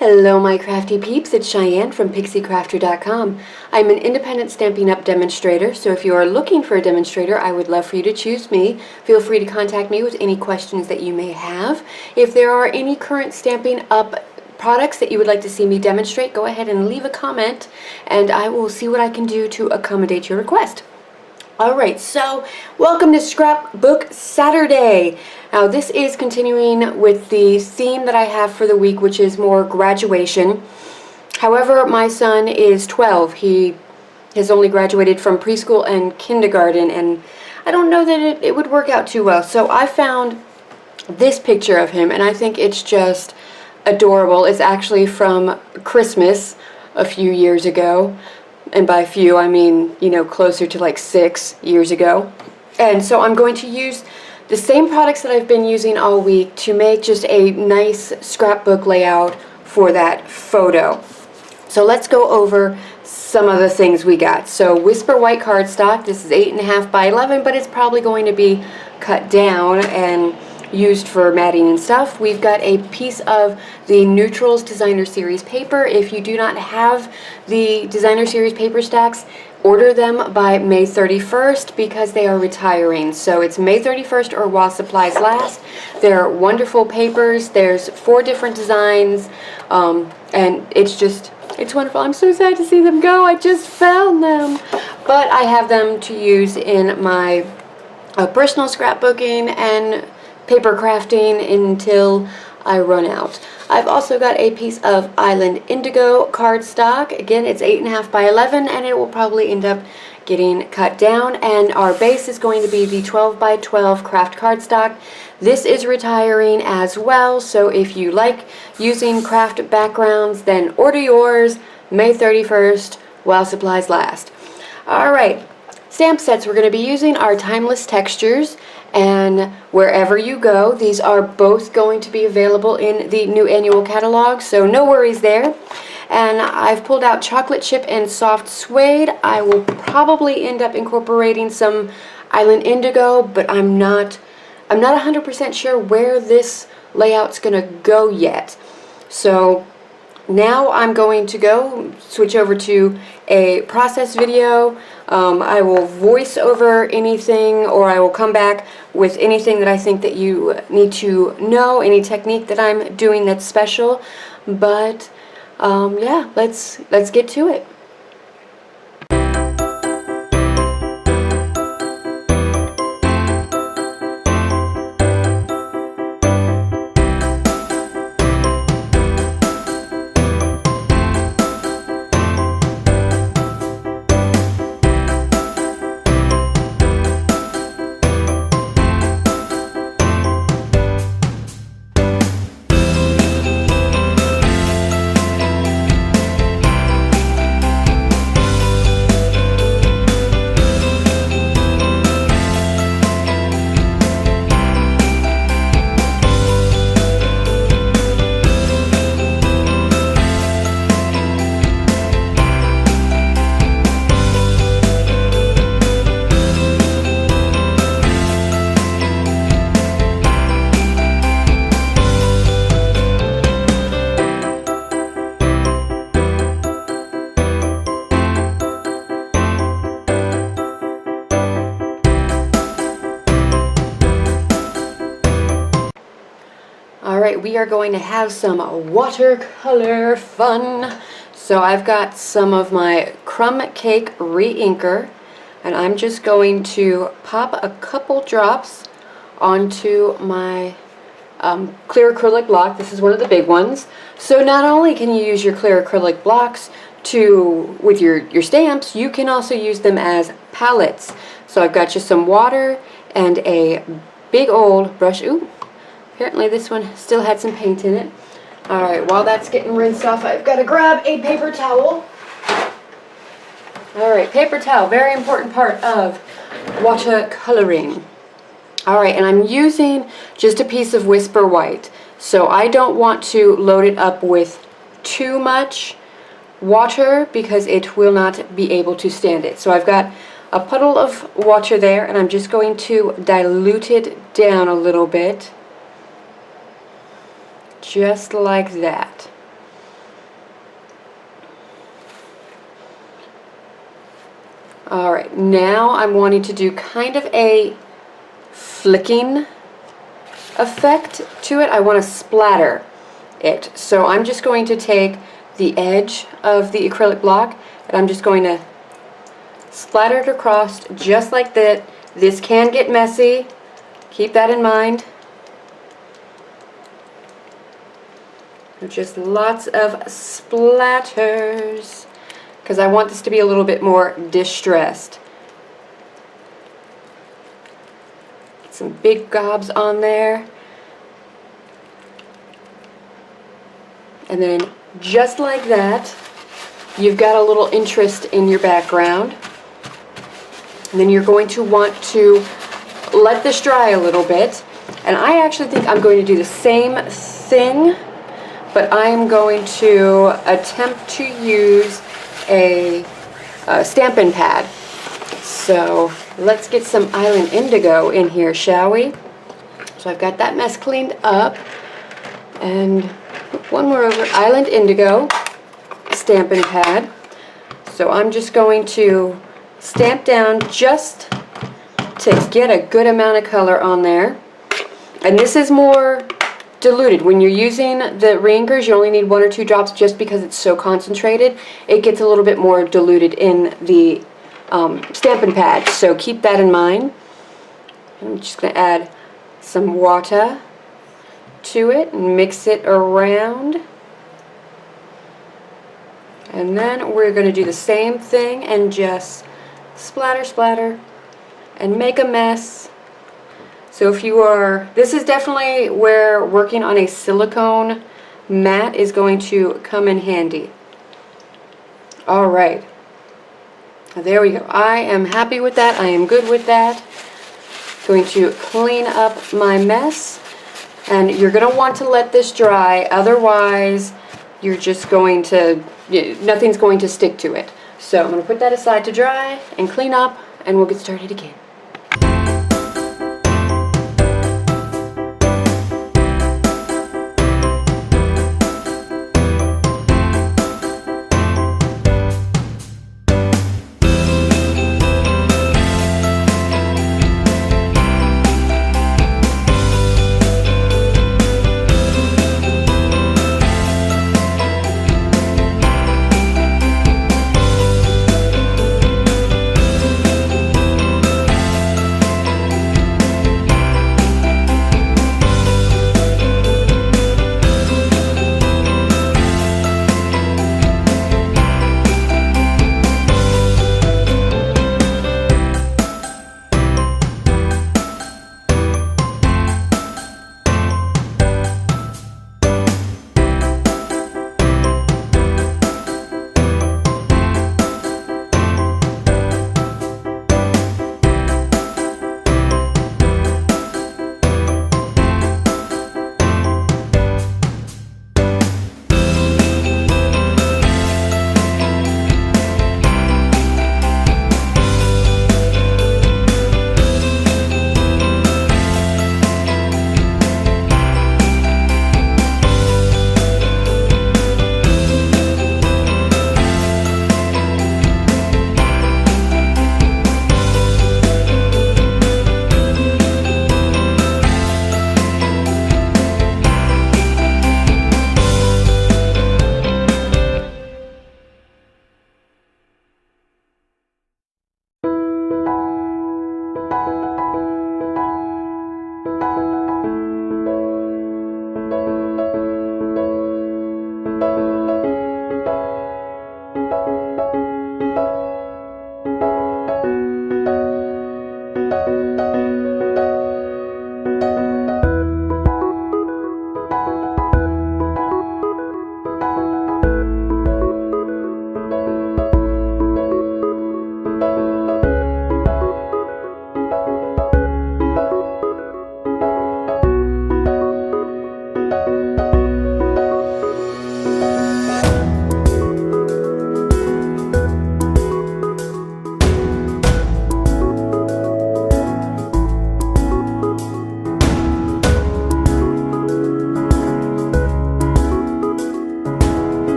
Hello my crafty peeps, it's Cheyenne from PixieCrafter.com. I'm an independent Stampin' Up! Demonstrator, so if you are looking for a demonstrator, I would love for you to choose me. Feel free to contact me with any questions that you may have. If there are any current Stampin' Up! Products that you would like to see me demonstrate, go ahead and leave a comment, and I will see what I can do to accommodate your request. Alright, so welcome to Scrapbook Saturday. Now this is continuing with the theme that I have for the week, which is more graduation. However, my son is 12. He has only graduated from preschool and kindergarten, and I don't know that it would work out too well. So I found this picture of him, and I think it's just adorable. It's actually from Christmas a few years ago. And by few, I mean, you know, closer to like 6 years ago. And so I'm going to use the same products that I've been using all week to make just a nice scrapbook layout for that photo. So let's go over some of the things we got. So Whisper White cardstock. This is 8.5 by 11, but it's probably going to be cut down and used for matting and stuff. We've got a piece of the Neutrals Designer Series paper. If you do not have the Designer Series paper stacks, order them by May 31st because they are retiring. So it's May 31st or while supplies last. They're wonderful papers. There's 4 different designs, and it's wonderful. I'm so sad to see them go. I just found them. But I have them to use in my personal scrapbooking and paper crafting until I run out. I've also got a piece of Island Indigo cardstock. Again, it's 8.5 by 11, and it will probably end up getting cut down. And our base is going to be the 12 by 12 craft cardstock. This is retiring as well, so if you like using craft backgrounds, then order yours May 31st while supplies last. Alright, stamp sets. We're going to be using our Timeless Textures, and wherever you go, these are both going to be available in the new annual catalog, so no worries there. And I've pulled out Chocolate Chip and Soft Suede. I will probably end up incorporating some Island Indigo, but I'm not 100% sure where this layout's gonna go yet. So now I'm going to go switch over to a process video. I will voice over anything, or I will come back with anything that I think that you need to know, any technique that I'm doing that's special. But yeah, let's get to it. Alright, we are going to have some watercolor fun. So I've got some of my Crumb Cake re-inker, and I'm just going to pop a couple drops onto my clear acrylic block. This is one of the big ones. So not only can you use your clear acrylic blocks with your stamps, you can also use them as palettes. So I've got just some water and a big old brush. Ooh. Apparently this one still had some paint in it. Alright, while that's getting rinsed off, I've got to grab a paper towel. Alright, paper towel, very important part of watercoloring. Alright, and I'm using just a piece of Whisper White. So I don't want to load it up with too much water because it will not be able to stand it. So I've got a puddle of water there, and I'm just going to dilute it down a little bit. Just like that. Alright, now I'm wanting to do kind of a flicking effect to it. I want to splatter it. So I'm just going to take the edge of the acrylic block and I'm just going to splatter it across just like that. This can get messy. Keep that in mind. Just lots of splatters because I want this to be a little bit more distressed. Get some big gobs on there. And then just like that, you've got a little interest in your background. And then you're going to want to let this dry a little bit. And I actually think I'm going to do the same thing, but I am going to attempt to use a Stampin' pad. So let's get some Island Indigo in here, shall we? So I've got that mess cleaned up. And one more over, Island Indigo Stampin' pad. So I'm just going to stamp down just to get a good amount of color on there. And this is more diluted. When you're using the reinkers, you only need 1 or 2 drops just because it's so concentrated. It gets a little bit more diluted in the Stampin' pad, so keep that in mind. I'm just going to add some water to it and mix it around. And then we're going to do the same thing and just splatter, splatter, and make a mess. So if you are, this is definitely where working on a silicone mat is going to come in handy. Alright, there we go. I am happy with that. I am good with that. Going to clean up my mess. And you're going to want to let this dry, otherwise you're just going to, nothing's going to stick to it. So I'm going to put that aside to dry and clean up, and we'll get started again.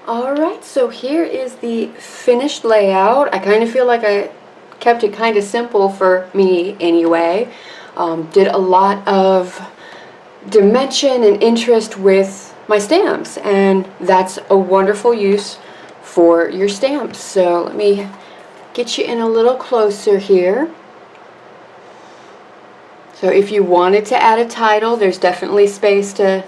Alright, so here is the finished layout. I kind of feel like I kept it kind of simple for me anyway. Did a lot of dimension and interest with my stamps, and that's a wonderful use for your stamps. So let me get you in a little closer here. So if you wanted to add a title, there's definitely space to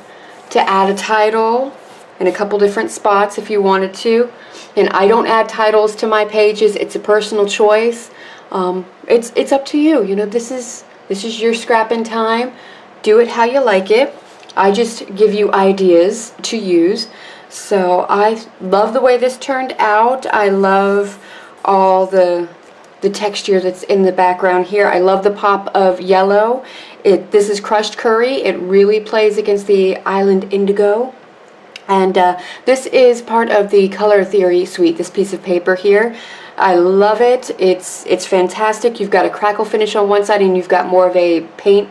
add a title in a couple different spots if you wanted to. And I don't add titles to my pages. It's a personal choice. It's up to you. You know, this is your scrapping time. Do it how you like it. I just give you ideas to use. So I love the way this turned out. I love all the texture that's in the background here. I love the pop of yellow. This is crushed curry. It really plays against the island indigo. And this is part of the Color Theory suite, this piece of paper here. I love it. It's fantastic. You've got a crackle finish on one side and you've got more of a paint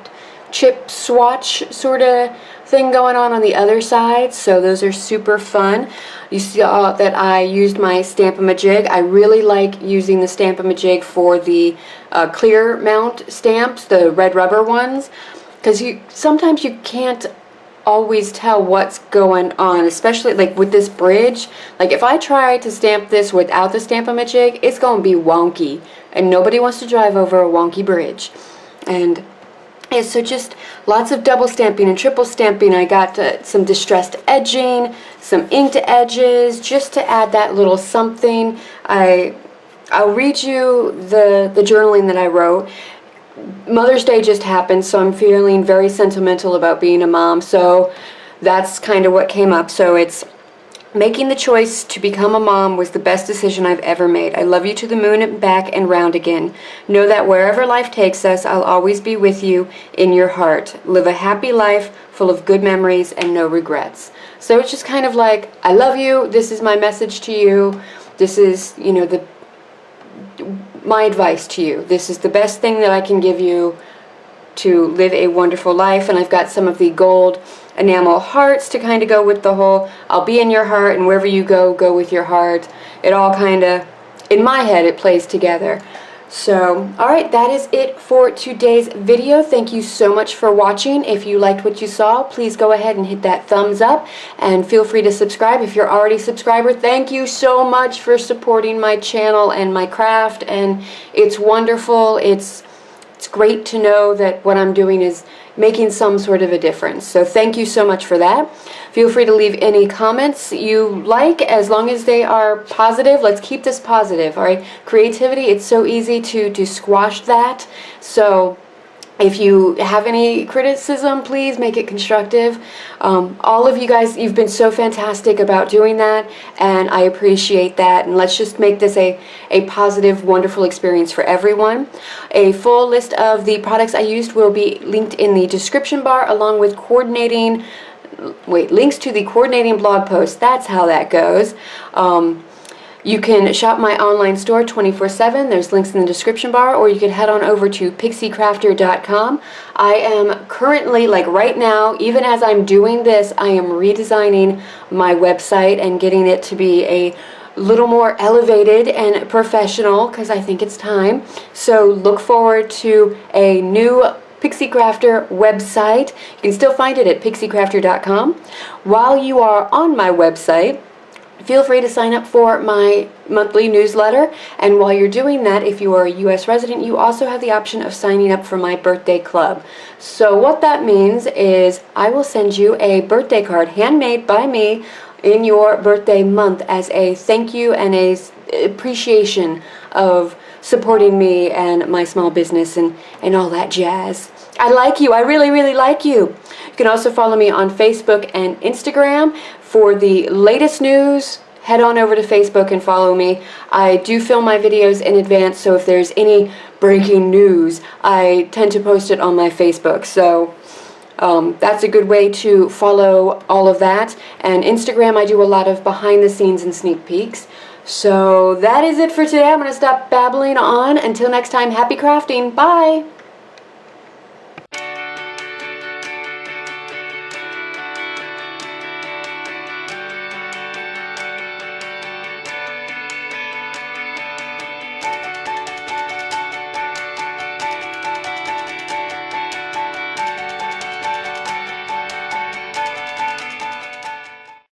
chip swatch sort of thing going on the other side. So those are super fun. You saw that I used my Stamp-A-Majig. I really like using the Stamp-A-Majig for the clear mount stamps, the red rubber ones, because sometimes you can't always tell what's going on, especially like with this bridge. Like if I try to stamp this without the Stamp-A-Majig, it's going to be wonky, and nobody wants to drive over a wonky bridge. And so just lots of double stamping and triple stamping. I got some distressed edging, some inked edges, just to add that little something. I'll read you the journaling that I wrote. Mother's Day just happened, so I'm feeling very sentimental about being a mom, so that's kind of what came up. So it's, making the choice to become a mom was the best decision I've ever made. I love you to the moon and back and round again. Know that wherever life takes us, I'll always be with you in your heart. Live a happy life full of good memories and no regrets. So it's just kind of like, I love you, this is my message to you, this is, you know, my advice to you. This is the best thing that I can give you to live a wonderful life. And I've got some of the gold enamel hearts to kind of go with the whole I'll be in your heart, and wherever you go, go with your heart. It all kind of, in my head, it plays together. So, alright, that is it for today's video. Thank you so much for watching. If you liked what you saw, please go ahead and hit that thumbs up, and feel free to subscribe. If you're already a subscriber, thank you so much for supporting my channel and my craft, and it's wonderful. It's great to know that what I'm doing is making some sort of a difference. So thank you so much for that. Feel free to leave any comments you like, as long as they are positive. Let's keep this positive, all right? Creativity, it's so easy to squash that. So if you have any criticism, please make it constructive. All of you guys, you've been so fantastic about doing that, and I appreciate that. And let's just make this a positive, wonderful experience for everyone. A full list of the products I used will be linked in the description bar, along with links to the coordinating blog post. That's how that goes. You can shop my online store 24/7. There's links in the description bar, or you can head on over to pixiecrafter.com. I am currently, like right now, even as I'm doing this, I am redesigning my website and getting it to be a little more elevated and professional, because I think it's time. So look forward to a new Pixie Crafter website. You can still find it at pixiecrafter.com. While you are on my website, feel free to sign up for my monthly newsletter, and while you're doing that, if you are a U.S. resident, you also have the option of signing up for my birthday club. So what that means is I will send you a birthday card handmade by me in your birthday month as a thank you and a appreciation of supporting me and my small business and all that jazz. I like you. I really, really like you. You can also follow me on Facebook and Instagram. For the latest news, head on over to Facebook and follow me. I do film my videos in advance, so if there's any breaking news, I tend to post it on my Facebook. So that's a good way to follow all of that. And Instagram, I do a lot of behind the scenes and sneak peeks. So that is it for today. I'm going to stop babbling on. Until next time, happy crafting. Bye!